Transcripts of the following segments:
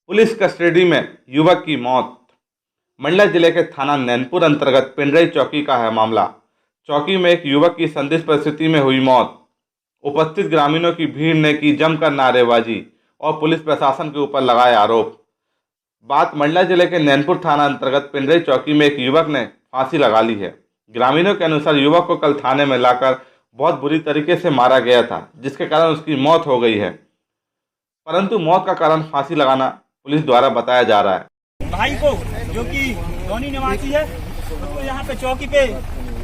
Police custody में युवक की मौत। मंडला जिले के थाना नैनपुर अंतर्गत पिंडरई चौकी का है मामला। चौकी में एक युवक की संदिग्ध परिस्थिति में हुई मौत। उपस्थित ग्रामीणों की भीड़ ने की जमकर नारेबाजी और पुलिस प्रशासन के ऊपर लगाए आरोप। बात मंडला जिले के नैनपुर थाना अंतर्गत पिंडरई चौकी में एक युवक ने फांसी लगा ली है। ग्रामीणों के अनुसार युवक को कल थाने में लाकर बहुत बुरी तरीके से मारा गया था, जिसके कारण उसकी मौत हो गई है, परंतु मौत का कारण फांसी लगाना पुलिस द्वारा बताया जा रहा है। भाई को जो कि टोनी निवासी है, उसको यहाँ पे चौकी पे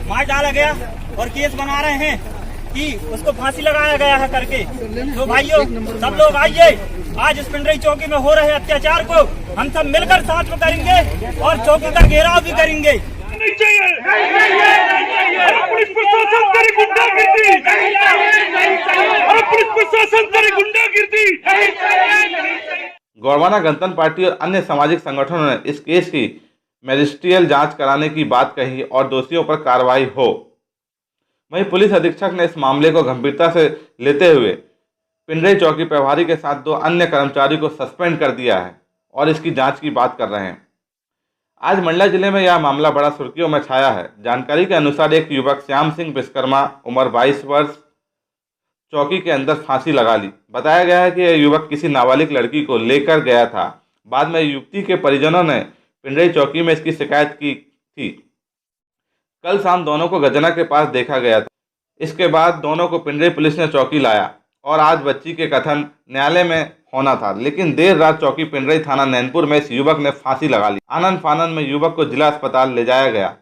मार डाला गया और केस बना रहे हैं कि उसको फांसी लगाया गया है करके। तो भाइयों, सब लोग आइए, आज इस पिंडरई चौकी में हो रहे अत्याचार को हम सब मिलकर साथ में करेंगे और चौकी का घेराव भी करेंगे। नहीं चाहिए, पुलिस प्रशासन करे गुंडागिर्दी, पुलिस प्रशासन करे गुंडागिर्दी। गौरवाना गणतंत्र पार्टी और अन्य सामाजिक संगठनों ने इस केस की मैजिस्ट्रियल जांच कराने की बात कही और दोषियों पर कार्रवाई हो। वहीं पुलिस अधीक्षक ने इस मामले को गंभीरता से लेते हुए पिंडरई चौकी प्रभारी के साथ 2 अन्य कर्मचारी को सस्पेंड कर दिया है और इसकी जांच की बात कर रहे हैं। आज मंडला जिले में यह मामला बड़ा सुर्खियों में छाया है। जानकारी के अनुसार एक युवक श्याम सिंह विश्वकर्मा, उम्र 22 वर्ष, चौकी के अंदर फांसी लगा ली। बताया गया है कि यह युवक किसी नाबालिग लड़की को लेकर गया था। बाद में युवती के परिजनों ने पिंडरई चौकी में इसकी शिकायत की थी। कल शाम दोनों को गजना के पास देखा गया था। इसके बाद दोनों को पिंडरई पुलिस ने चौकी लाया और आज बच्ची के कथन न्यायालय में होना था, लेकिन देर रात चौकी पिंडरई थाना नैनपुर में इस युवक ने फांसी लगा ली। आनंद फानन में युवक को जिला अस्पताल ले जाया गया,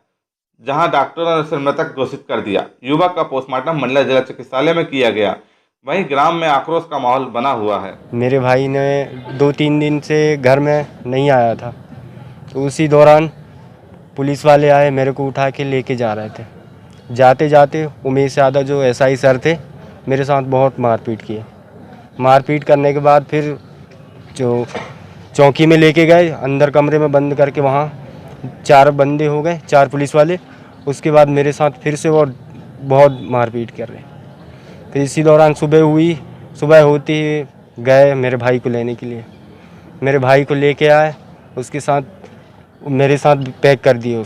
जहां डॉक्टरों ने उसे मृतक घोषित कर दिया। युवक का पोस्टमार्टम मंडला जिला चिकित्सालय में किया गया। वहीं ग्राम में आक्रोश का माहौल बना हुआ है। मेरे भाई ने 2-3 दिन से घर में नहीं आया था, तो उसी दौरान पुलिस वाले आए, मेरे को उठा के लेके जा रहे थे। जाते जाते उमेश यादव जो एसआई सर थे, मेरे साथ बहुत मारपीट किए। मारपीट करने के बाद फिर जो चौकी में लेके गए, अंदर कमरे में बंद करके, वहाँ 4 बंदे हो गए, 4 पुलिस वाले। उसके बाद मेरे साथ फिर से और बहुत मारपीट कर रहे। फिर इसी दौरान सुबह होती ही गए मेरे भाई को लेने के लिए। मेरे भाई को लेके आए, उसके साथ मेरे साथ पैक कर दिए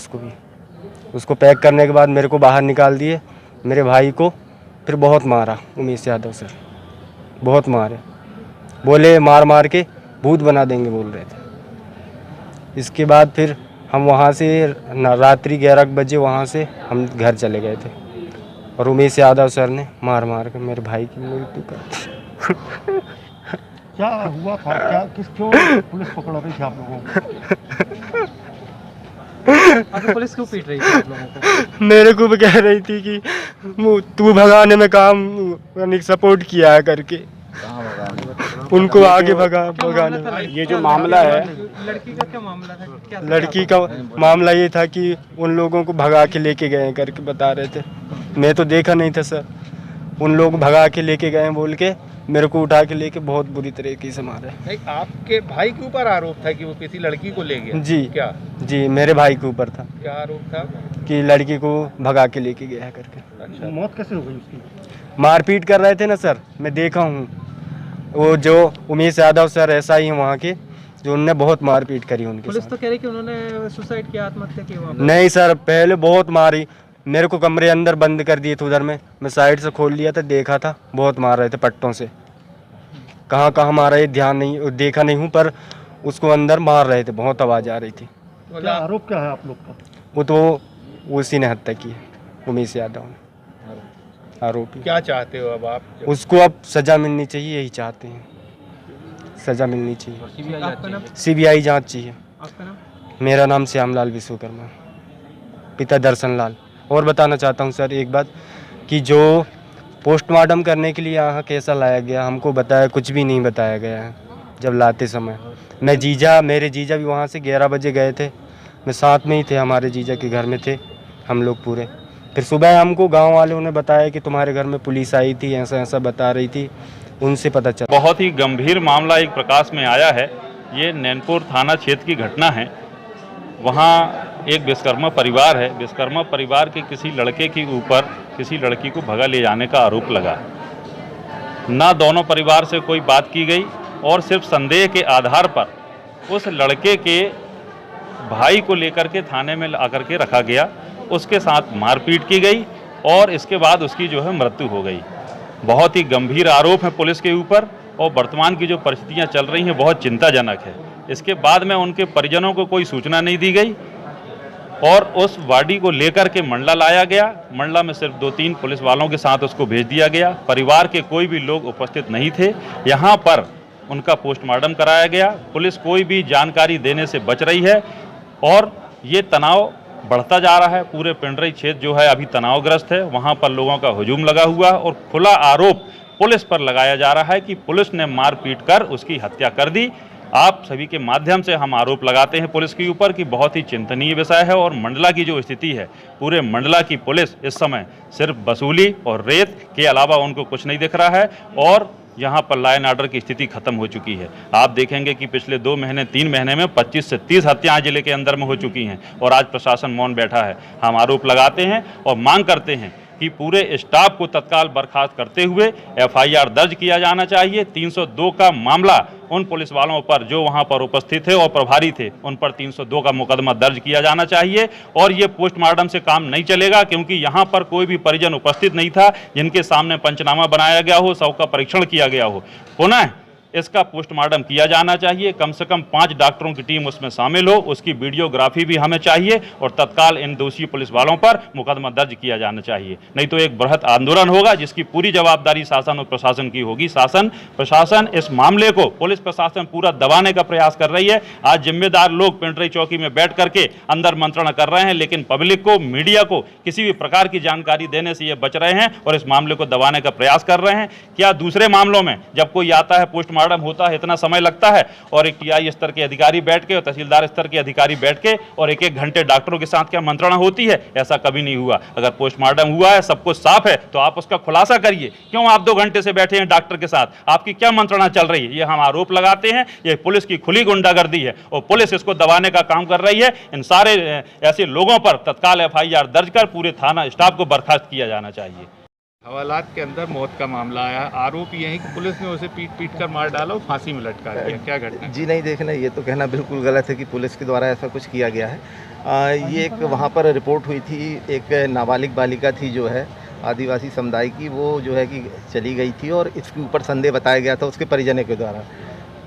उसको पैक करने के बाद मेरे को बाहर निकाल दिए। मेरे भाई को फिर बहुत मारा उमेश यादव सर, बहुत मारे। बोले मार के भूत बना देंगे बोल रहे थे। इसके बाद फिर हम वहाँ से रात्रि 11 बजे वहाँ से हम घर चले गए थे और उमेश यादव सर ने मार के मेरे भाई की मृत्यु कर दी। क्या हुआ था? क्यों पुलिस पकड़ रही थी आप लोगों को? पुलिस क्यों पीट रही थी आप लोगों को? मेरे को भी कह रही थी कि तू भगाने में काम सपोर्ट किया है करके, उनको आगे भगाने में। ये जो मामला है, लड़की का क्या मामला था? क्या लड़की का मामला ये था कि उन लोगों को भगा के लेके गए करके बता रहे थे। मैं तो देखा नहीं था सर। उन लोग भगा के लेके गए बोल के मेरे को उठा के लेके बहुत बुरी तरीके से मारे। आपके भाई के ऊपर आरोप था कि वो किसी लड़की को ले गया? जी क्या? जी, मेरे भाई के ऊपर था। क्या आरोप था? कि लड़की को भगा के लेके गया करके। अच्छा, मौत कैसे हो गई उसकी? मारपीट कर रहे थे ना सर, मैं देखा हूँ। वो जो उमेश यादव सर ऐसा ही वहाँ के, जो उनने बहुत मारपीट करी उनके पुलिस साथ। तो कह रही कि उन्होंने सुसाइड किया, आत्महत्या की वहाँ पे। नहीं सर, पहले बहुत मारी। मेरे को कमरे अंदर बंद कर दिए थे उधर में, मैं साइड से खोल लिया था, देखा था बहुत मार रहे थे पट्टों से। कहाँ मार रहे ध्यान नहीं, देखा नहीं हूँ, पर उसको अंदर मार रहे थे, बहुत आवाज़ आ रही थी। क्या आरोप क्या है आप लोग का? वो तो उसी ने हत्या की है, उमेश यादव ने आरोपी। क्या चाहते हो अब आप? उसको अब सज़ा मिलनी चाहिए, यही चाहते हैं, सज़ा मिलनी चाहिए। सीबीआई जांच चाहिए। आपका नाम? मेरा नाम श्यामलाल विश्वकर्मा, पिता दर्शन लाल। और बताना चाहता हूँ सर एक बात, कि जो पोस्टमार्टम करने के लिए यहाँ कैसा लाया गया, हमको बताया कुछ भी नहीं बताया गया है। जब लाते समय मेरे जीजा भी वहाँ से 11 बजे गए थे, मैं साथ में ही थे, हमारे जीजा के घर में थे हम लोग पूरे। फिर सुबह हमको गांव वालों ने बताया कि तुम्हारे घर में पुलिस आई थी, ऐसा बता रही थी, उनसे पता चला। बहुत ही गंभीर मामला एक प्रकाश में आया है। ये नैनपुर थाना क्षेत्र की घटना है। वहाँ एक विश्वकर्मा परिवार है। विश्वकर्मा परिवार के किसी लड़के के ऊपर किसी लड़की को भगा ले जाने का आरोप लगा। ना दोनों परिवार से कोई बात की गई और सिर्फ संदेह के आधार पर उस लड़के के भाई को लेकर के थाने में आकर के रखा गया, उसके साथ मारपीट की गई और इसके बाद उसकी जो है मृत्यु हो गई। बहुत ही गंभीर आरोप है पुलिस के ऊपर और वर्तमान की जो परिस्थितियां चल रही हैं बहुत चिंताजनक है। इसके बाद में उनके परिजनों को कोई सूचना नहीं दी गई और उस बॉडी को लेकर के मंडला लाया गया। मंडला में सिर्फ 2-3 पुलिस वालों के साथ उसको भेज दिया गया। परिवार के कोई भी लोग उपस्थित नहीं थे। यहाँ पर उनका पोस्टमार्टम कराया गया। पुलिस कोई भी जानकारी देने से बच रही है और ये तनाव बढ़ता जा रहा है। पूरे पिंडरई क्षेत्र जो है अभी तनावग्रस्त है। वहाँ पर लोगों का हुजूम लगा हुआ और खुला आरोप पुलिस पर लगाया जा रहा है कि पुलिस ने मार पीट कर उसकी हत्या कर दी। आप सभी के माध्यम से हम आरोप लगाते हैं पुलिस के ऊपर कि बहुत ही चिंतनीय विषय है और मंडला की जो स्थिति है, पूरे मंडला की पुलिस इस समय सिर्फ वसूली और रेत के अलावा उनको कुछ नहीं दिख रहा है और यहाँ पर लॉ एंड ऑर्डर की स्थिति खत्म हो चुकी है। आप देखेंगे कि पिछले 2 महीने 3 महीने में 25 से 30 हत्याएं जिले के अंदर में हो चुकी हैं और आज प्रशासन मौन बैठा है। हम आरोप लगाते हैं और मांग करते हैं कि पूरे स्टाफ को तत्काल बर्खास्त करते हुए FIR दर्ज किया जाना चाहिए। 302 का मामला उन पुलिस वालों पर जो वहां पर उपस्थित थे और प्रभारी थे उन पर 302 का मुकदमा दर्ज किया जाना चाहिए और ये पोस्टमार्टम से काम नहीं चलेगा क्योंकि यहाँ पर कोई भी परिजन उपस्थित नहीं था जिनके सामने पंचनामा बनाया गया हो, शव का परीक्षण किया गया हो। पुनः इसका पोस्टमार्टम किया जाना चाहिए। कम से कम 5 डॉक्टरों की टीम उसमें शामिल हो, उसकी वीडियोग्राफी भी हमें चाहिए और तत्काल इन दोषी पुलिस वालों पर मुकदमा दर्ज किया जाना चाहिए। नहीं तो एक बृहत आंदोलन होगा जिसकी पूरी जवाबदारी शासन और प्रशासन की होगी। शासन प्रशासन इस मामले को पुलिस प्रशासन पूरा दबाने का प्रयास कर रही है। आज जिम्मेदार लोग पिंडरई चौकी में बैठ करके अंदर मंत्रणा कर रहे हैं लेकिन पब्लिक को, मीडिया को किसी भी प्रकार की जानकारी देने से ये बच रहे हैं और इस मामले को दबाने का प्रयास कर रहे हैं। क्या दूसरे मामलों में जब कोई आता है पोस्टमार्टम होता है इतना समय लगता है और एक TI स्तर के अधिकारी बैठ के और तहसीलदार स्तर के अधिकारी बैठ के और 1-1 घंटे डॉक्टरों के साथ क्या मंत्रणा होती है? ऐसा कभी नहीं हुआ। अगर पोस्टमार्टम हुआ है, सब कुछ साफ है तो आप उसका खुलासा करिए। क्यों आप 2 घंटे से बैठे हैं डॉक्टर के साथ? आपकी क्या मंत्रणा चल रही है? ये हम आरोप लगाते हैं। ये पुलिस की खुली गुंडागर्दी है और पुलिस इसको दबाने का काम कर रही है। इन सारे ऐसे लोगों पर तत्काल FIR दर्ज कर पूरे थाना स्टाफ को बर्खास्त किया जाना चाहिए। हवालात के अंदर मौत का मामला आया। आरोप ये है कि पुलिस ने उसे पीट कर मार डाला और फांसी में लटका दिया। क्या घटना? जी नहीं, देखना ये तो कहना बिल्कुल गलत है कि पुलिस के द्वारा ऐसा कुछ किया गया है। ये एक वहाँ पर रिपोर्ट हुई थी, एक नाबालिग बालिका थी जो है आदिवासी समुदाय की, वो जो है कि चली गई थी और इसके ऊपर संदेह बताया गया था उसके परिजनों के द्वारा।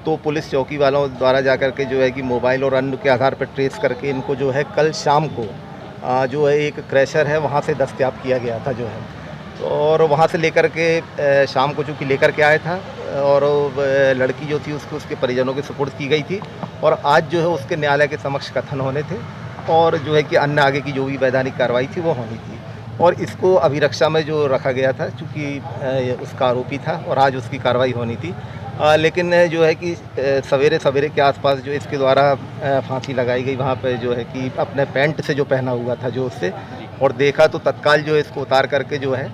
तो पुलिस चौकी वालों द्वारा जाकर के जो है कि मोबाइल और अन्य के आधार पर ट्रेस करके इनको जो है कल शाम को जो है एक क्रैशर है वहाँ से दस्तयाब किया गया था जो है, और वहाँ से लेकर के शाम को चूँकि लेकर के आया था और लड़की जो थी उसको उसके परिजनों के सुपुर्द की गई थी और आज जो है उसके न्यायालय के समक्ष कथन होने थे और जो है कि अन्य आगे की जो भी वैधानिक कार्रवाई थी वो होनी थी और इसको अभिरक्षा में जो रखा गया था चूँकि उसका आरोपी था और आज उसकी कार्रवाई होनी थी। लेकिन जो है कि सवेरे सवेरे के आसपास जो इसके द्वारा फांसी लगाई गई वहाँ पे जो है कि अपने पैंट से जो पहना हुआ था जो उससे, और देखा तो तत्काल जो इसको उतार करके जो है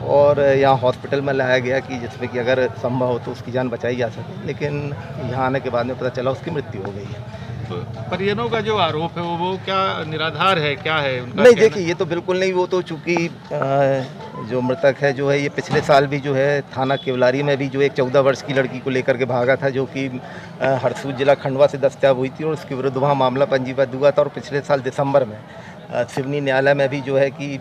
और यहाँ हॉस्पिटल में लाया गया कि जिसमें कि अगर संभव हो तो उसकी जान बचाई जा सके, लेकिन यहाँ आने के बाद में पता चला उसकी मृत्यु हो गई है। परिजनों का जो आरोप है वो क्या निराधार है, क्या है उनका? नहीं देखिए, ये तो बिल्कुल नहीं। वो तो चूँकि जो मृतक है जो है ये पिछले साल भी जो है थाना केवलारी में भी जो एक 14 वर्ष की लड़की को लेकर के भागा था जो कि हरसूद जिला खंडवा से दस्तयाब हुई थी और उसके विरुद्ध वहाँ मामला पंजीबद्ध हुआ था और पिछले साल दिसंबर में सिवनी न्यायालय में भी जो है कि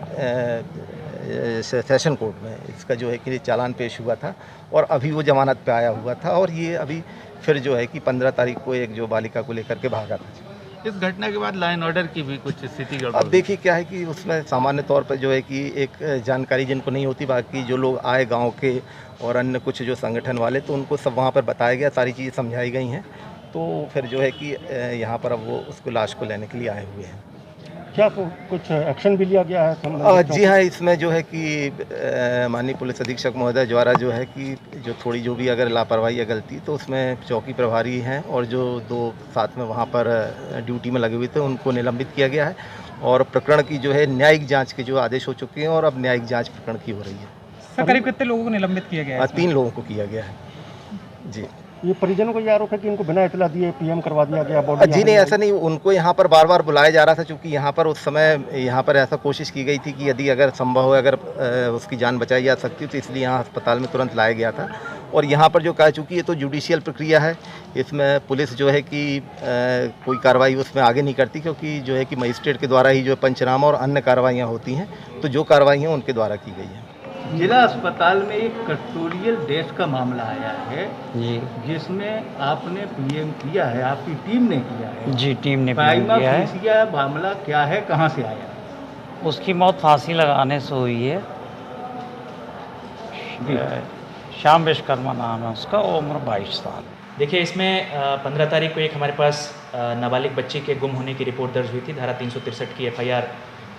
सेशन कोर्ट में इसका जो है कि चालान पेश हुआ था और अभी वो जमानत पे आया हुआ था और ये अभी फिर जो है कि 15 तारीख को एक जो बालिका को लेकर के भागा था। इस घटना के बाद लॉ एंड ऑर्डर की भी कुछ स्थिति गड़बड़? अब देखिए क्या है कि उसमें सामान्य तौर पर जो है कि एक जानकारी जिनको नहीं होती, बाकी जो लोग आए गांव के और अन्य कुछ जो संगठन वाले, तो उनको सब वहाँ पर बताया गया, सारी चीज़ें समझाई गई हैं। तो फिर जो है कि यहाँ पर अब वो उसको लाश को लेने के लिए आए हुए हैं। क्या कुछ एक्शन भी लिया गया है? जी हाँ, इसमें जो है कि माननीय पुलिस अधीक्षक महोदय द्वारा जो है कि जो थोड़ी जो भी अगर लापरवाही या गलती तो उसमें चौकी प्रभारी हैं और जो 2 साथ में वहाँ पर ड्यूटी में लगे हुए थे उनको निलंबित किया गया है और प्रकरण की जो है न्यायिक जांच के जो आदेश हो चुके हैं और अब न्यायिक जांच प्रकरण की हो रही है। सर, करीब कितने लोगों को निलंबित किया गया है? 3 लोगों को किया गया है जी। ये परिजनों को ये आरोप है कि इनको बिना इतला दिए PM करवा दिया गया बॉडी? जी नहीं, ऐसा नहीं। उनको यहाँ पर बार बार बुलाया जा रहा था क्योंकि यहाँ पर उस समय यहाँ पर ऐसा कोशिश की गई थी कि यदि अगर संभव हो, अगर उसकी जान बचाई जा सकती तो इसलिए यहाँ अस्पताल में तुरंत लाया गया था और यहाँ पर जो कह चूँकि ये तो जुडिशियल प्रक्रिया है, इसमें पुलिस जो है कि कोई कार्रवाई उसमें आगे नहीं करती, क्योंकि जो है कि मजिस्ट्रेट के द्वारा ही जो पंचनामा और अन्य कार्रवाइयाँ होती हैं, तो जो कार्रवाइयाँ उनके द्वारा की गई हैं। जिला अस्पताल में एक कस्टोडियल डेथ का मामला आया है जी, जिसमें आपने पीएम किया है, आपकी टीम ने किया है जी, टीम ने प्राइमा किया है। फेसिया मामला क्या है, कहाँ से आया? उसकी मौत फांसी लगाने से हुई है। श्याम विश्वकर्मा नाम है उसका, उम्र 22 साल। देखिए, इसमें 15 तारीख को एक हमारे पास नाबालिग बच्ची के गुम होने की रिपोर्ट दर्ज हुई थी। धारा 363 की FIR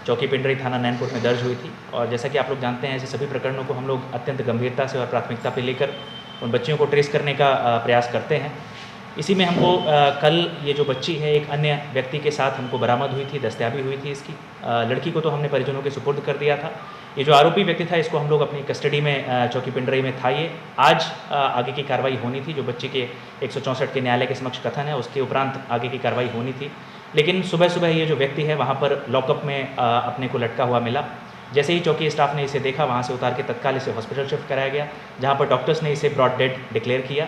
चौकी पिंडरी थाना नैनपुर में दर्ज हुई थी। और जैसा कि आप लोग जानते हैं, ऐसे सभी प्रकरणों को हम लोग अत्यंत गंभीरता से और प्राथमिकता पे लेकर उन बच्चियों को ट्रेस करने का प्रयास करते हैं। इसी में हमको कल ये जो बच्ची है एक अन्य व्यक्ति के साथ हमको बरामद हुई थी, दस्तयाबी हुई थी इसकी। लड़की को तो हमने परिजनों के सुपुर्द कर दिया था। ये जो आरोपी व्यक्ति था, इसको हम लोग अपनी कस्टडी में चौकी पिंडरी में था। ये आज आगे की कार्रवाई होनी थी। जो बच्ची के 164 के न्यायालय के समक्ष कथन है, उसके उपरांत आगे की कार्रवाई होनी थी। लेकिन सुबह सुबह ये जो व्यक्ति है वहाँ पर लॉकअप में अपने को लटका हुआ मिला। जैसे ही चौकी स्टाफ ने इसे देखा, वहाँ से उतार के तत्काल इसे हॉस्पिटल शिफ्ट कराया गया, जहाँ पर डॉक्टर्स ने इसे ब्रॉड डेड डिक्लेयर किया।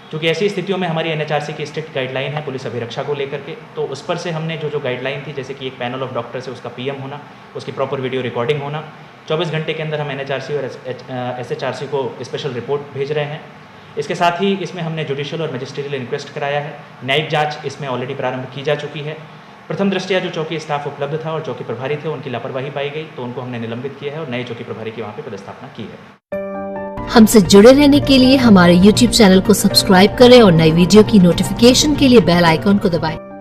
क्योंकि ऐसी स्थितियों में हमारी NHRC की स्ट्रिक्ट गाइडलाइन है पुलिस अभिरक्षा को लेकर के, तो उस पर से हमने जो गाइडलाइन थी, जैसे कि एक पैनल ऑफ डॉक्टर्स है, उसका PM होना, उसकी प्रॉपर वीडियो रिकॉर्डिंग होना, 24 घंटे के अंदर हम NHRC और SHRC को स्पेशल रिपोर्ट भेज रहे हैं। इसके साथ ही इसमें हमने जुडिशियल और मजिस्ट्रियल इंक्वेस्ट कराया है। न्यायिक जाँच इसमें ऑलरेडी प्रारंभ की जा चुकी है। प्रथम दृष्टया जो चौकी स्टाफ उपलब्ध था और चौकी प्रभारी थे, उनकी लापरवाही पाई गई, तो उनको हमने निलंबित किया है और नए चौकी प्रभारी की वहाँ पे पदस्थापना की है। हमसे जुड़े रहने के लिए हमारे YouTube चैनल को सब्सक्राइब करें और नई वीडियो की नोटिफिकेशन के लिए बेल आइकॉन को दबाएं।